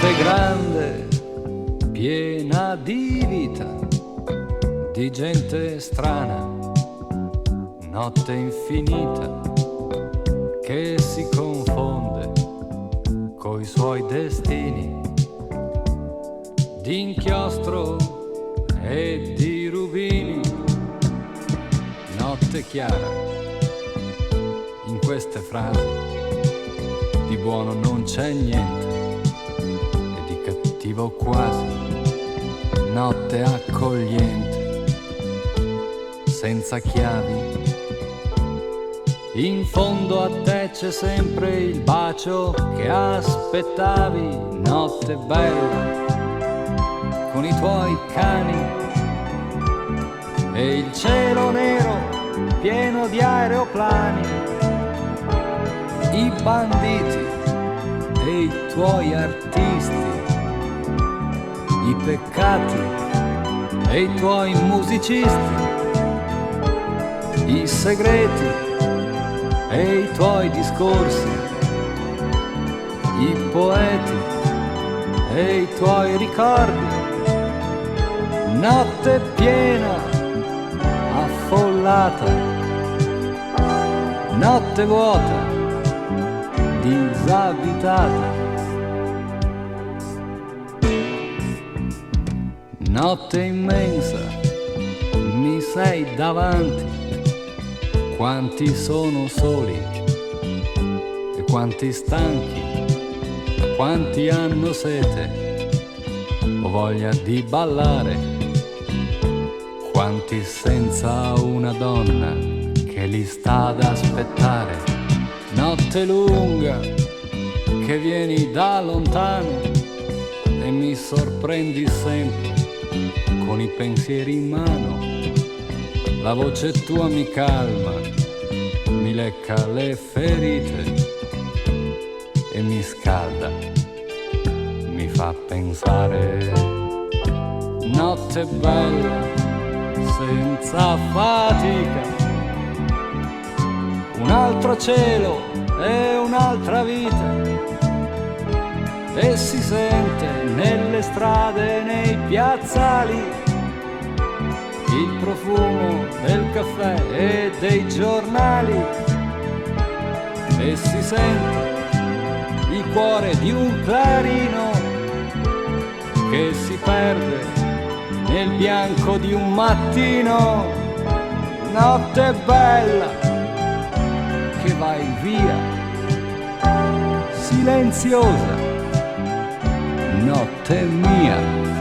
Notte grande, piena di vita, di gente strana, notte infinita che si confonde coi suoi destini di inchiostro e di rubini. Notte chiara, in queste frasi di buono non c'è niente e di cattivo quasi. Notte accogliente, senza chiavi. In fondo a te c'è sempre il bacio che aspettavi. Notte bella, con i tuoi cani e il cielo nero pieno di aeroplani. I banditi e i tuoi artisti, i peccati e i tuoi musicisti, i segreti e i tuoi discorsi, i poeti e i tuoi ricordi. Notte piena, affollata, notte vuota, disabitata. Notte immensa, mi sei davanti. Quanti sono soli e quanti stanchi, quanti hanno sete o voglia di ballare, quanti senza una donna che li sta ad aspettare. Notte lunga che vieni da lontano e mi sorprendi sempre con i pensieri in mano. La voce tua mi calma, mi lecca le ferite e mi scalda, mi fa pensare. Notte bella, senza fatica, un altro cielo e un'altra vita, e si sente nelle strade, nei piazzali, il profumo del caffè e dei giornali, e si sente il cuore di un clarino che si perde nel bianco di un mattino. Notte bella che vai via, silenziosa, notte mia.